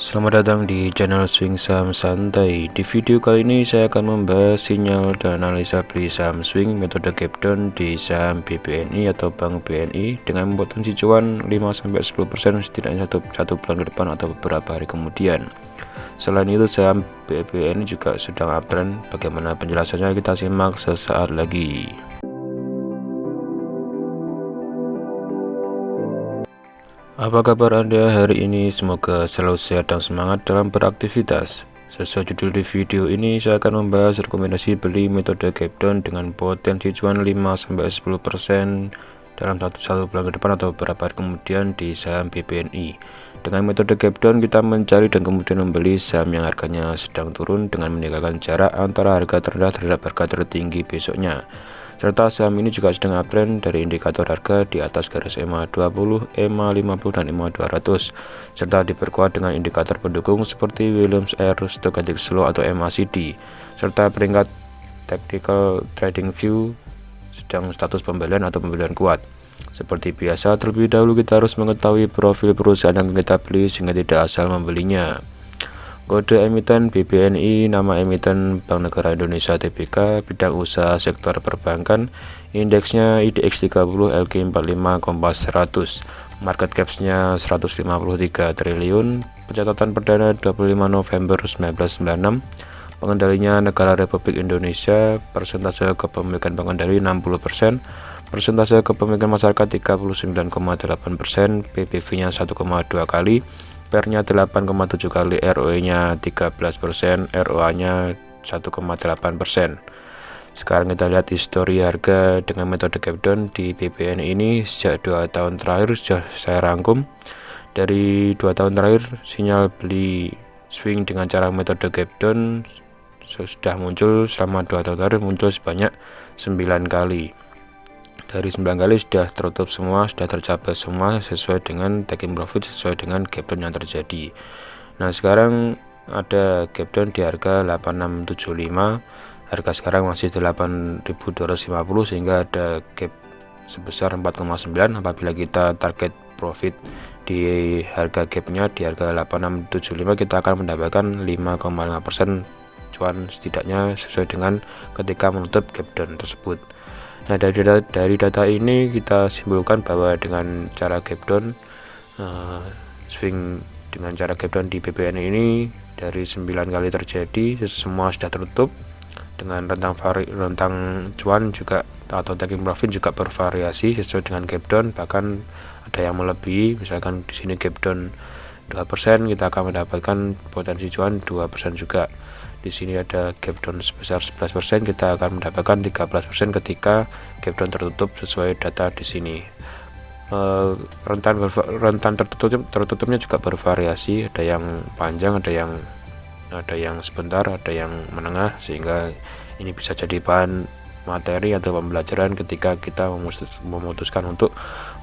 Selamat datang di channel Swing Saham Santai. Di video kali ini saya akan membahas sinyal dan analisa beli saham swing metode gap down di saham BBNI atau Bank BNI dengan membuat potensi cuan 5-10% setidaknya satu bulan ke depan atau beberapa hari kemudian. Selain itu, saham BBNI juga sedang uptrend. Bagaimana penjelasannya kita simak sesaat lagi. Apa kabar Anda hari ini? Semoga selalu sehat dan semangat dalam beraktivitas. Sesuai judul di video ini, saya akan membahas rekomendasi beli metode gap down dengan potensi cuan 5-10% dalam satu bulan ke depan atau beberapa hari kemudian di saham BBNI. Dengan metode gap down, kita mencari dan kemudian membeli saham yang harganya sedang turun dengan meninggalkan jarak antara harga terendah terhadap harga tertinggi besoknya. Serta saham ini juga sedang uptrend dari indikator harga di atas garis EMA 20, EMA 50, dan EMA 200, serta diperkuat dengan indikator pendukung seperti Williams R, Stochastic Slow atau MACD, serta peringkat Technical Trading View sedang status pembelian atau pembelian kuat. Seperti biasa, terlebih dahulu kita harus mengetahui profil perusahaan yang kita beli sehingga tidak asal membelinya. Kode emiten BBNI, nama emiten Bank Negara Indonesia Tbk, bidang usaha sektor perbankan, indeksnya IDX 30, LQ45, Kompas 100, market capsnya 153 triliun, pencatatan perdana 25 November 1996, pengendalinya Negara Republik Indonesia, persentase kepemilikan pengendali 60%, persentase kepemilikan masyarakat 39,8%, PBV-nya 1,2 kali, PER-nya 8,7 kali, ROE-nya 13%, ROA-nya 1,8%. Sekarang kita lihat histori harga dengan metode gap down di BBNI ini sejak 2 tahun terakhir sudah saya rangkum. Dari 2 tahun terakhir, sinyal beli swing dengan cara metode gap down sudah muncul selama 2 tahun terakhir, muncul sebanyak 9 kali. Dari 9 kali sudah tertutup semua, sudah tercapai semua sesuai dengan taking profit, sesuai dengan gap down yang terjadi. Nah, sekarang ada gap down di harga 8675, harga sekarang masih 8250, sehingga ada gap sebesar 4,9. Apabila kita target profit di harga gapnya di harga 8675, kita akan mendapatkan 5,5% cuan setidaknya sesuai dengan ketika menutup gap down tersebut. Nah, dari data ini kita simpulkan bahwa dengan cara gap down, swing dengan cara gap down di BBNI ini dari 9 kali terjadi, semua sudah tertutup dengan rentang cuan juga atau taking profit juga bervariasi sesuai dengan gap down, bahkan ada yang melebihi. Misalkan di sini gap down 2%, kita akan mendapatkan potensi cuan 2% juga. Di sini ada gap down sebesar 11%, kita akan mendapatkan 13% ketika gap down tertutup sesuai data di sini. Rentan tertutupnya juga bervariasi, ada yang panjang, ada yang sebentar, ada yang menengah, sehingga ini bisa jadi bahan materi atau pembelajaran ketika kita memutuskan untuk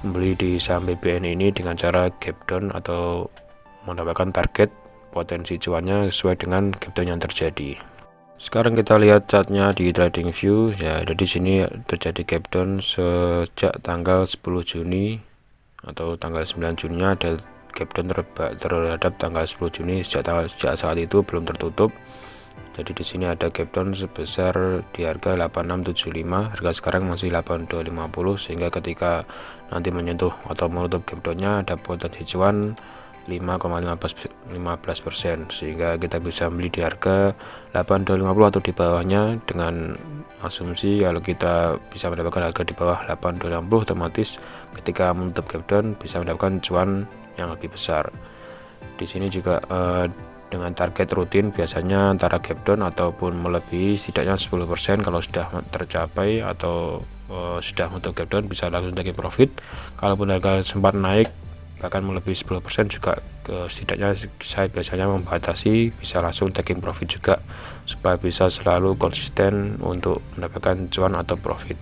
membeli di saham BBNI ini dengan cara gap down atau mendapatkan target potensi cuannya sesuai dengan gap down yang terjadi. Sekarang kita lihat chartnya di Trading View. Ya, ada di sini terjadi gap down sejak tanggal 10 Juni atau tanggal 9 Juni ada gap down terhadap tanggal 10 Juni. Sejak saat itu belum tertutup. Jadi di sini ada gap down sebesar di harga 8675, harga sekarang masih 8250, sehingga ketika nanti menyentuh atau menutup gap downnya ada potensi cuan 5,15%, sehingga kita bisa beli di harga 8250 atau di bawahnya, dengan asumsi kalau kita bisa mendapatkan harga di bawah 8250, otomatis ketika menutup gap down bisa mendapatkan cuan yang lebih besar. Di sini juga dengan target rutin biasanya antara gap down ataupun melebihi setidaknya 10%. Kalau sudah tercapai atau sudah menutup gap down bisa langsung taking profit. Kalaupun harga sempat naik bahkan melebihi 10% juga setidaknya saya biasanya membatasi, bisa langsung taking profit juga supaya bisa selalu konsisten untuk mendapatkan cuan atau profit.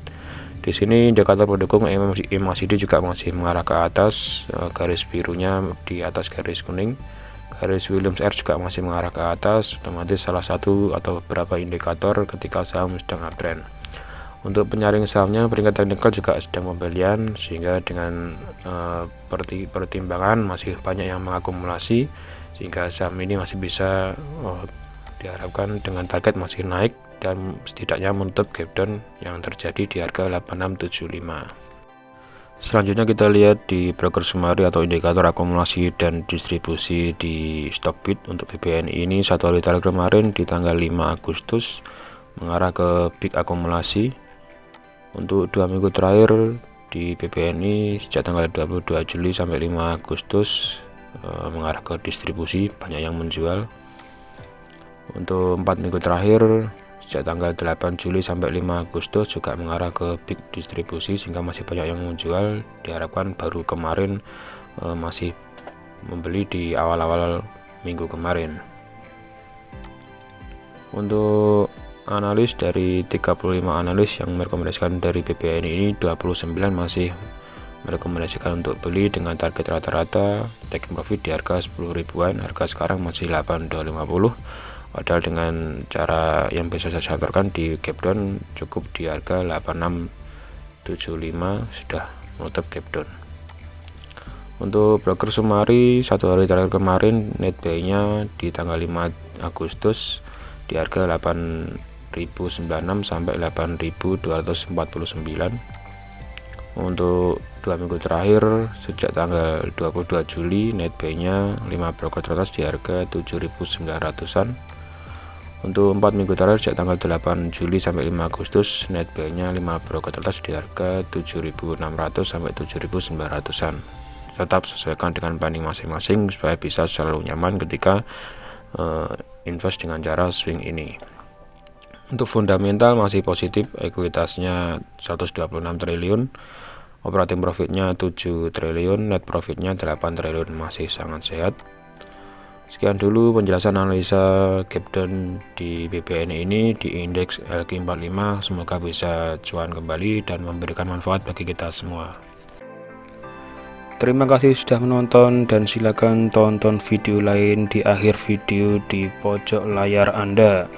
Di sini indikator pendukung MACD juga masih mengarah ke atas, garis birunya di atas garis kuning. Garis Williams R juga masih mengarah ke atas, otomatis salah satu atau beberapa indikator ketika saham sedang uptrend. Untuk penyaring sahamnya, peringkat teknikal juga sedang pembelian, sehingga dengan pertimbangan masih banyak yang mengakumulasi, sehingga saham ini masih bisa diharapkan dengan target masih naik dan setidaknya menutup gap down yang terjadi di harga 8675. Selanjutnya kita lihat di broker summary atau indikator akumulasi dan distribusi di Stockbit. Untuk BBNI ini satu hari terakhir kemarin di tanggal 5 Agustus mengarah ke peak akumulasi. Untuk 2 minggu terakhir di BBNI sejak tanggal 22 Juli sampai 5 Agustus mengarah ke distribusi, banyak yang menjual. Untuk 4 minggu terakhir sejak tanggal 8 Juli sampai 5 Agustus juga mengarah ke peak distribusi, sehingga masih banyak yang menjual. Diharapkan baru kemarin masih membeli di awal-awal minggu kemarin. Untuk analis dari 35 analis yang merekomendasikan dari BBNI ini, 29 masih merekomendasikan untuk beli dengan target rata-rata take profit di harga 10 ribuan. Harga sekarang masih 8250, padahal dengan cara yang bisa saya contohkan di gap down cukup di harga 8675 sudah menutup gap down. Untuk broker summary satu hari terakhir kemarin net buy nya di tanggal 5 Agustus di harga 8096 sampai 8249. Untuk 2 minggu terakhir sejak tanggal 22 Juli net buy nya 5 broker teratas di harga 7900-an. Untuk 4 minggu terakhir sejak tanggal 8 Juli sampai 5 Agustus net buy nya 5 broker teratas di harga 7600 sampai 7900-an. Tetap sesuaikan dengan planning masing-masing supaya bisa selalu nyaman ketika invest dengan cara swing ini. Untuk fundamental masih positif, ekuitasnya 126 triliun, operating profitnya 7 triliun, net profitnya 8 triliun, masih sangat sehat. Sekian dulu penjelasan analisa gap down di BBNI ini di indeks LQ45. Semoga bisa cuan kembali dan memberikan manfaat bagi kita semua. Terima kasih sudah menonton dan silakan tonton video lain di akhir video di pojok layar Anda.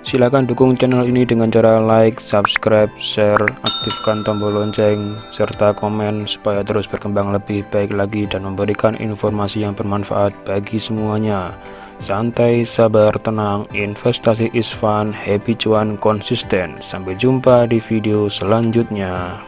Silakan dukung channel ini dengan cara like, subscribe, share, aktifkan tombol lonceng, serta komen supaya terus berkembang lebih baik lagi dan memberikan informasi yang bermanfaat bagi semuanya. Santai, sabar, tenang, investasi is fun, happy cuan konsisten. Sampai jumpa di video selanjutnya.